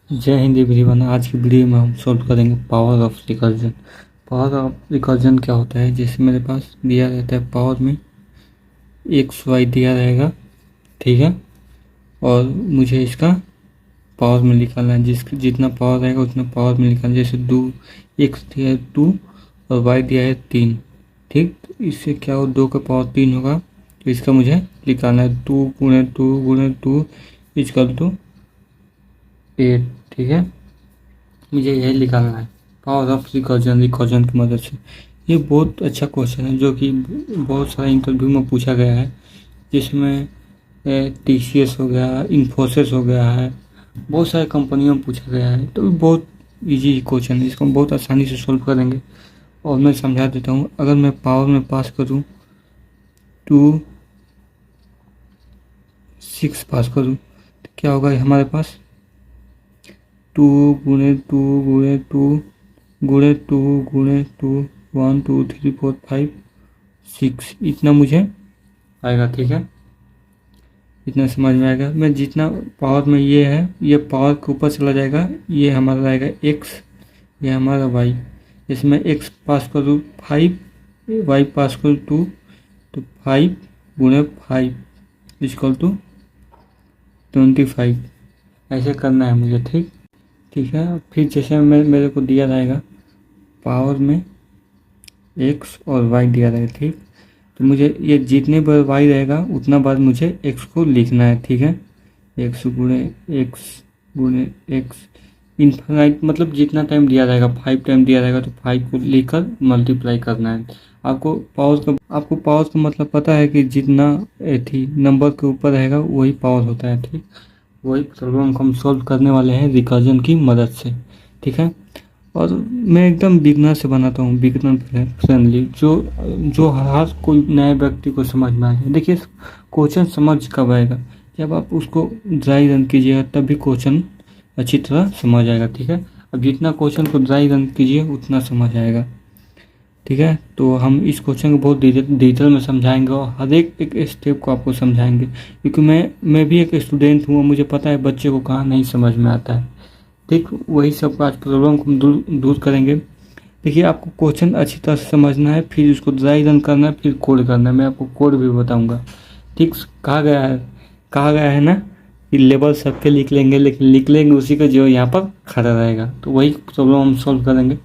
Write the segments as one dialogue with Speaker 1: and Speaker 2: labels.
Speaker 1: जय हिंद एवरीवन। आज की वीडियो में हम सॉल्व करेंगे power of recursion. Power of recursion क्या होता है? जैसे मेरे पास दिया रहता है पावर में एक्स वाई दिया रहेगा, ठीक है, और मुझे इसका पावर में निकालना है। जितना पावर रहेगा उतना पावर में निकालना है। जैसे दो एक्स दिया है 2 और वाई दिया है 3, ठीक। तो इससे क्या हो, 2 का पावर 3 होगा, तो इसका मुझे निकालना है 2 गुणे 2 गुणे 2 इक्वल टू 8, ठीक है। मुझे यही निकालना है पावर ऑफ रिकर्जन की मदद से। ये बहुत अच्छा क्वेश्चन है जो कि बहुत सारा इंटरव्यू में पूछा गया है, जिसमें TCS हो गया, इन्फोसिस हो गया है, बहुत सारे कंपनियों में पूछा गया है। तो बहुत इजी क्वेश्चन है, इसको हम बहुत आसानी से सॉल्व करेंगे। और मैं समझा देता हूँ। अगर मैं पावर में पास करूँ 2 6 पास करूँ तो क्या होगा हमारे पास 2 गुणे 2 गुणे 2 गुणे 2 गुणे 2 1 2 3 4 5 6 इतना मुझे आएगा, ठीक है। इतना समझ में आएगा। मैं जितना पावर में ये है, ये पावर के ऊपर चला जाएगा, ये हमारा रहेगा x, ये हमारा y। इसमें x पास करूँ 5, y पास करूँ 2, तो 5 गुणे 5 इक्वल टू 25। ऐसे करना है मुझे, ठीक ठीक है। फिर जैसे मेरे को दिया रहेगा पावर में x और y दिया रहेगा, ठीक। तो मुझे ये जितने बार y रहेगा उतना बार मुझे x को लिखना है, ठीक है। x गुणे x इन्फाइनाइट, मतलब जितना टाइम दिया रहेगा 5 टाइम दिया रहेगा तो 5 को लिखकर मल्टीप्लाई करना है। आपको पावर का मतलब पता है कि जितना नंबर के ऊपर रहेगा वही पावर होता है, ठीक। वही प्रॉब्लम को हम सॉल्व करने वाले हैं रिकर्जन की मदद से, ठीक है। और मैं एकदम बिगनर से बनाता हूँ, बिगनर फ्रेंडली, जो हर कोई नए व्यक्ति को समझ में आए। देखिए क्वेश्चन समझ कब आएगा, जब आप उसको ड्राई रन कीजिएगा तभी क्वेश्चन अच्छी तरह समझ आएगा, ठीक है। अब जितना क्वेश्चन को ड्राई रन कीजिए उतना समझ आएगा, ठीक है। तो हम इस क्वेश्चन को बहुत डिटेल में समझाएंगे और हर एक स्टेप को आपको समझाएंगे, क्योंकि मैं भी एक स्टूडेंट हूँ। मुझे पता है बच्चे को कहाँ नहीं समझ में आता है, ठीक। वही सब आज प्रॉब्लम को हम दूर करेंगे। देखिए आपको क्वेश्चन अच्छी तरह से समझना है, फिर उसको ड्राई रन करना है, फिर कोड करना है। मैं आपको कोड भी बताऊंगा, ठीक। कहा गया है ना कि लेवल सबके लिख लेंगे, लेकिन लिख लेंगे उसी का जो यहाँ पर खड़ा रहेगा। तो वही प्रॉब्लम हम सॉल्व करेंगे,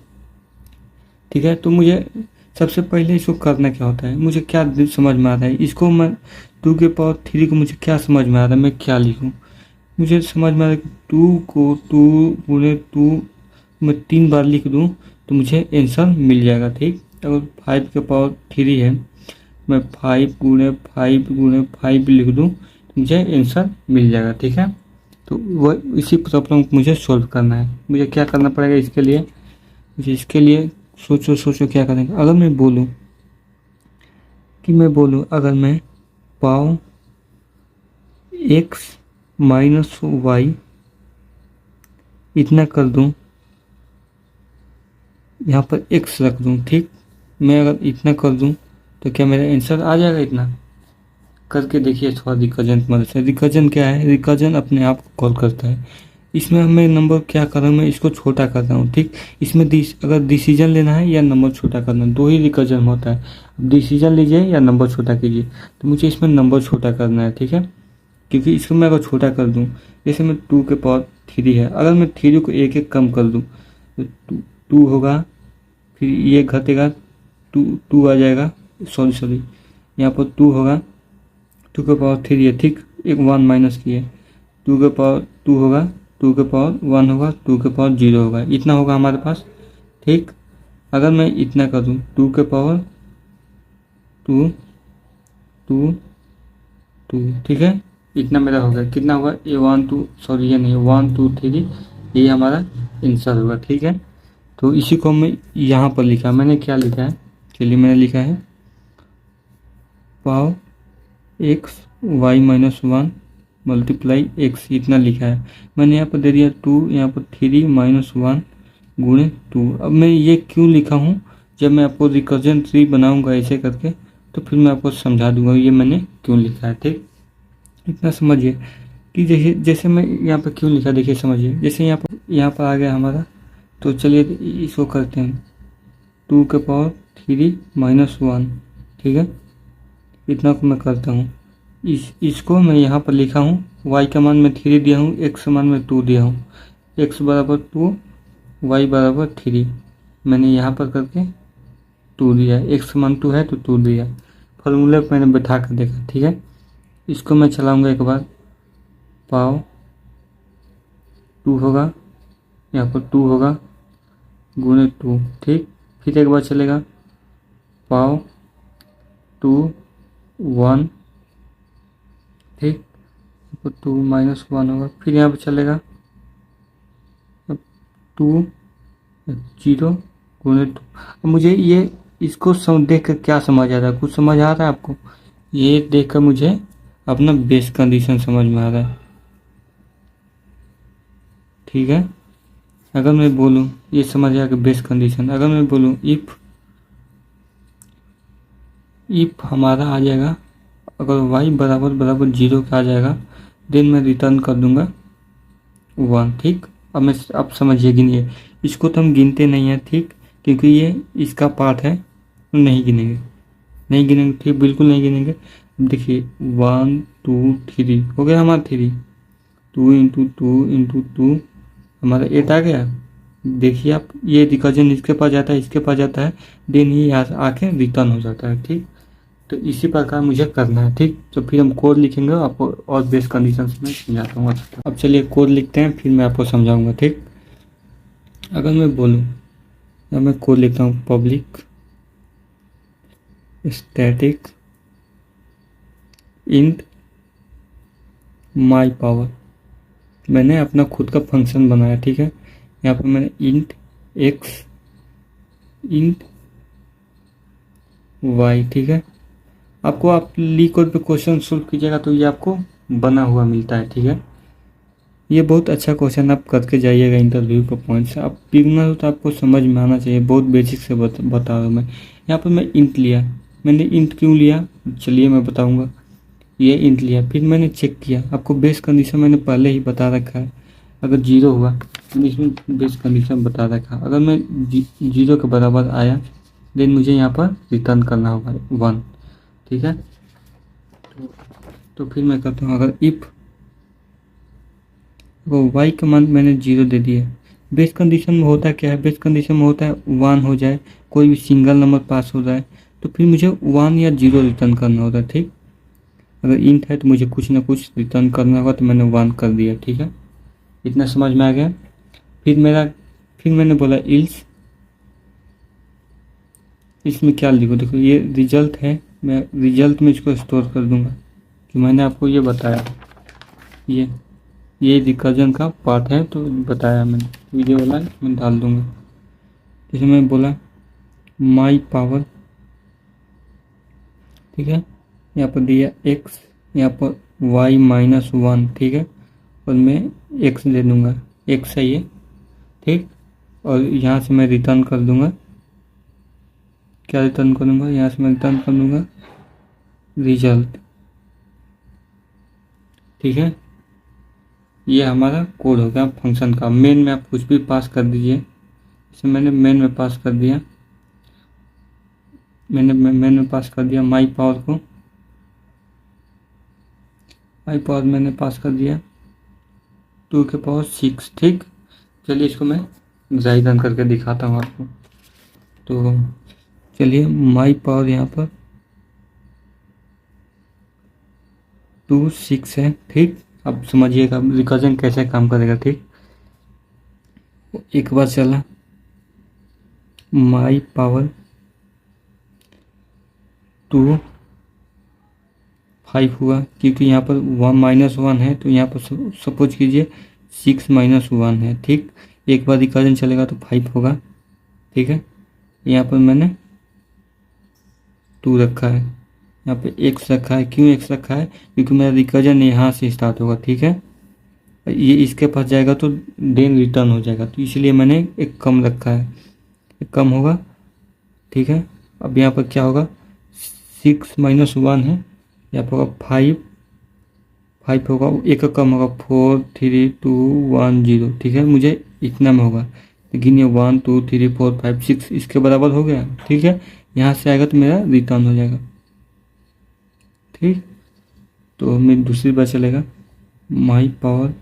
Speaker 1: ठीक है। तो मुझे सबसे पहले इसको करना क्या होता है, मुझे क्या समझ में आता है, इसको मैं 2 के पावर 3 को मुझे क्या समझ में आ रहा है, मैं क्या लिखूँ। मुझे समझ में आ रहा है कि 2 को 2 गुणे 2 मैं 3 बार लिख दूँ तो मुझे आंसर मिल जाएगा, ठीक। अगर 5 के पावर 3 है, मैं 5 गुणे 5 गुणे 5 लिख दूँ तो मुझे आंसर मिल जाएगा, ठीक है। तो वह इसी प्रॉब्लम को मुझे सॉल्व करना है। मुझे क्या करना पड़ेगा इसके लिए सोचो क्या करेंगे। अगर मैं बोलूँ अगर मैं पावर x माइनस वाई इतना कर दूं, यहाँ पर x रख दूं, ठीक। मैं अगर इतना कर दूं तो क्या मेरा आंसर आ जाएगा? इतना करके देखिए थोड़ा रिकर्जन की मदद से। रिकर्जन क्या है? रिकर्जन अपने आप को कॉल करता है। इसमें हमें नंबर क्या कर रहा हूँ, मैं इसको छोटा कर रहा हूँ, ठीक। इसमें अगर डिसीजन लेना है या नंबर छोटा करना है, दो ही रिकर्जन होता है। डिसीजन लीजिए या नंबर छोटा कीजिए, तो मुझे इसमें नंबर छोटा करना है, ठीक है। क्योंकि इसको मैं अगर छोटा कर दूं, जैसे मैं 2 के पावर 3 है, अगर मैं 3 को एक एक कम कर दूं तो 2 होगा, फिर ये घटेगा 2 आ जाएगा, सॉरी यहाँ पर 2 होगा, 2 के पावर 3 है, ठीक। एक 1 माइनस किए, 2 के पावर 2 होगा, 2 के पावर 1 होगा, 2 के पावर 0 होगा, इतना होगा हमारे पास, ठीक। अगर मैं इतना कर दूँ 2 के पावर 2 2 2, ठीक है। इतना मेरा हो गया। कितना होगा? ये 1 2, सॉरी ये नहीं, 1 2 3, ये हमारा आंसर होगा, ठीक है। तो इसी को मैं यहाँ पर लिखा, मैंने क्या लिखा है, चलिए मैंने लिखा है power x y minus 1 multiply x, इतना लिखा है मैंने। यहाँ पर दे दिया 2, यहाँ पर 3 माइनस 1 गुणे 2। अब मैं ये क्यों लिखा हूँ, जब मैं आपको रिकर्जन ट्री बनाऊंगा ऐसे करके तो फिर मैं आपको समझा दूंगा ये मैंने क्यों लिखा है, ठीक। इतना समझिए। कि जैसे जैसे मैं यहाँ पर क्यों लिखा देखिए समझिए। जैसे यहाँ पर आ गया हमारा, तो चलिए इसको करते हैं 2⁻³ - 1, ठीक है। इतना को मैं करता हूँ। इसको मैं यहाँ पर लिखा हूँ, y का मान मैं 3 दिया हूँ, x का मान मैं 2 दिया हूँ। x बराबर 2, y बराबर 3, मैंने यहाँ पर करके 2 दिया। x का मान 2 है तो 2 दिया। फॉर्मूले को मैंने बैठा कर देखा, ठीक है। इसको मैं चलाऊँगा एक बार, पाव 2 होगा, यहाँ पर 2 होगा गुणे 2, ठीक। फिर एक बार चलेगा, पाव 2 1, ठीक। 2 - 1 होगा। फिर यहाँ पर चलेगा 2 0 गुणे 2। अब मुझे ये इसको देख कर क्या समझ आ रहा है, कुछ समझ आ रहा है आपको? ये देख कर मुझे अपना बेस कंडीशन समझ में आ रहा है, ठीक है। अगर मैं बोलूँ, ये समझ आया कि बेस कंडीशन, अगर मैं बोलूँ इफ हमारा आ जाएगा, अगर y बराबर 0 का आ जाएगा, देन मैं रिटर्न कर दूंगा 1, ठीक। अब समझिए, गिनिए। इसको तो हम गिनते नहीं हैं, ठीक, क्योंकि ये इसका पार्ट है, तो नहीं गिनेंगे, ठीक, बिल्कुल नहीं गिनेंगे। अब देखिए 1 2 3 हो गया हमारा 3, 2 × 2 × 2 हमारा 8 आ गया। देखिए आप, ये रिकर्जन इसके पास जाता है, इसके पास जाता है, देन ये यहाँ से आके रिटर्न हो जाता है, ठीक। तो इसी प्रकार मुझे करना है, ठीक। तो फिर हम कोड लिखेंगे, आपको और बेस कंडीशन में समझाता हूँ। अब चलिए कोड लिखते हैं, फिर मैं आपको समझाऊंगा, ठीक। अगर मैं बोलूँ, अब मैं कोड लिखता हूँ, पब्लिक स्टैटिक इंट माई पावर, मैंने अपना खुद का फंक्शन बनाया, ठीक है। यहाँ पर मैंने इंट x इंट y, ठीक है। आपको आप ली कोड पे क्वेश्चन सोल्व कीजिएगा तो ये आपको बना हुआ मिलता है, ठीक है। ये बहुत अच्छा क्वेश्चन आप करके जाइएगा इंटरव्यू के पॉइंट से। आप बिगनर हो तो आपको समझ में आना चाहिए, बहुत बेसिक से बता रहा हूँ मैं। यहाँ पर मैं इंट लिया, मैंने इंट क्यों लिया चलिए मैं बताऊँगा। ये इंट लिया, फिर मैंने चेक किया, आपको बेस कंडीशन मैंने पहले ही बता रखा है। अगर 0 हुआ मैंने इसमें बेस कंडीशन बता रखा, अगर मैं 0 के बराबर आया, देन मुझे यहाँ पर रिटर्न करना होगा 1, ठीक है। तो फिर मैं करता हूँ, अगर इफ वो y का मान मैंने 0 दे दिया, बेस कंडीशन में होता क्या है, बेस कंडीशन में होता है 1 हो जाए, कोई भी सिंगल नंबर पास हो जाए, तो फिर मुझे 1 या 0 रिटर्न करना होता है, ठीक। अगर इंट है तो मुझे कुछ ना कुछ रिटर्न करना होगा, तो मैंने 1 कर दिया, ठीक है। इतना समझ में आ गया। फिर मैंने बोला इल्स, इसमें क्या लिखो, देखो ये रिजल्ट है, मैं रिजल्ट में इसको स्टोर कर दूंगा कि मैंने आपको ये बताया, ये रिकर्जन का पार्ट है, तो बताया मैंने, वीडियो वाला मैं डाल दूंगा। जैसे मैं बोला माई पावर, ठीक है, यहाँ पर दिया x, यहाँ पर y - 1, ठीक है, और मैं x दे दूंगा, x है ये, ठीक। और यहाँ से मैं रिटर्न कर दूंगा, क्या रिटर्न करूँगा, यहाँ से मैं रिटर्न कर दूंगा रिजल्ट, ठीक है। ये हमारा कोड हो गया फंक्शन का। मेन में आप कुछ भी पास कर दीजिए, जैसे मैंने मेन में पास कर दिया, मेन में पास कर दिया माई पावर को, माई पावर मैंने पास कर दिया 2⁶, ठीक। चलिए इसको मैं रन करके दिखाता हूँ आपको। तो चलिए माई पावर यहाँ पर 2 6 है, ठीक। अब समझिएगा रिकर्जन कैसे काम करेगा, ठीक। एक बार चला माई पावर 2 5 हुआ, क्योंकि यहाँ पर 1 - 1 है, तो यहाँ पर सपोज कीजिए 6 - 1 है, ठीक। एक बार रिकर्जन चलेगा तो 5 होगा, ठीक है। यहाँ पर मैंने 2 रखा है, यहाँ पे x रखा है। क्यों x रखा है, क्योंकि मेरा रिकर्जन यहाँ से स्टार्ट होगा, ठीक है। ये इसके पास जाएगा तो देन रिटर्न हो जाएगा, तो इसलिए मैंने एक कम रखा है, एक कम होगा, ठीक है। अब यहाँ पर क्या होगा, 6 - 1 है, यहाँ पर होगा 5 होगा, एक का कम होगा, 4 3 2 1 0, ठीक है, मुझे इतना में होगा। लेकिन ये 1 2 3 4 5 6 इसके बराबर हो गया, ठीक है। यहाँ से आएगा तो मेरा रिटर्न हो जाएगा, ठीक। तो मेरी दूसरी बार चलेगा माई पावर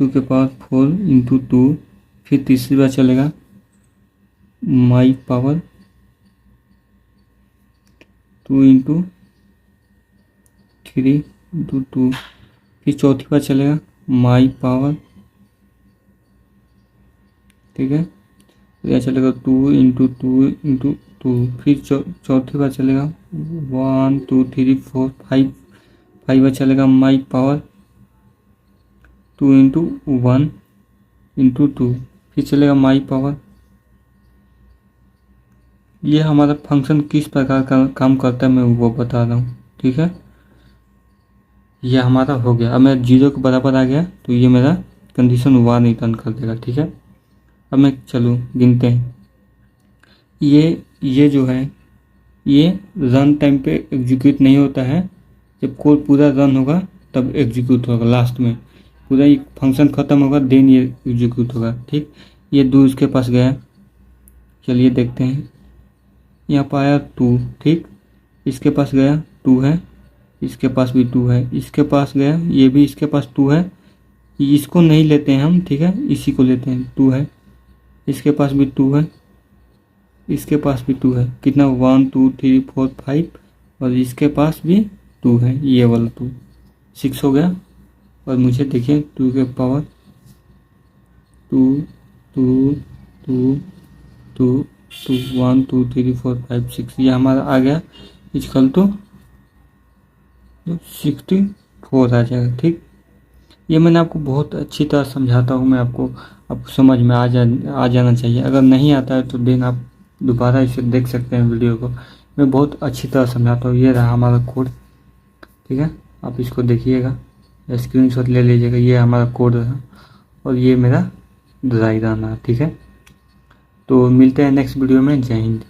Speaker 1: 2 के पावर 4 इंटू 2। फिर तीसरी बार चलेगा माई पावर 2 इंटू 3 इंटू 2। फिर चौथी बार चलेगा माई पावर, ठीक है, यह चलेगा 2 इंटू 2 इंटू 2। फिर चौथी बार चलेगा 1 2 3 4 5 बार चलेगा माई पावर 2 इंटू 1 इंटू 2। फिर चलेगा माई पावर। ये हमारा फंक्शन किस प्रकार का काम करता है मैं वो बता रहा हूँ, ठीक है। यह हमारा हो गया। अब मेरा 0 के बराबर आ गया तो ये मेरा कंडीशन 1 रिटर्न कर देगा, ठीक है। अब मैं चलूँ गिनते हैं। ये जो है ये रन टाइम पे एग्जीक्यूट नहीं होता है, जब कोड पूरा रन होगा तब एग्जीक्यूट होगा। लास्ट में पूरा ये फंक्शन ख़त्म होगा देन ये एग्जीक्यूट होगा, ठीक। ये 2 इसके पास गया, चलिए देखते हैं। यहाँ पर आया 2, ठीक, इसके पास गया 2 है, इसके पास भी 2 है, इसके पास गया, ये भी इसके पास 2 है। इसको नहीं लेते हैं हम, ठीक है, इसी को लेते हैं, 2 है, इसके पास भी 2 है, इसके पास भी 2 है। कितना 1 2 3 4 5 और इसके पास भी 2 है, ये वाला 2 6 हो गया। और मुझे देखिए 2 के पावर 2 2 2 2 2 1 2 3 4 5 6 ये हमारा आ गया इक्वल टू 64 आ जाएगा, ठीक। ये मैंने आपको बहुत अच्छी तरह समझाता हूँ मैं, आपको समझ में आ जाना चाहिए। अगर नहीं आता है तो देन आप दोबारा इसे देख सकते हैं वीडियो को। मैं बहुत अच्छी तरह समझाता हूँ। ये रहा हमारा कोड, ठीक है, आप इसको देखिएगा, स्क्रीनशॉट ले लीजिएगा। ये हमारा कोड रहा और ये मेरा ड्राई रन रहा, ठीक है। तो मिलते हैं नेक्स्ट वीडियो में। जय हिंद।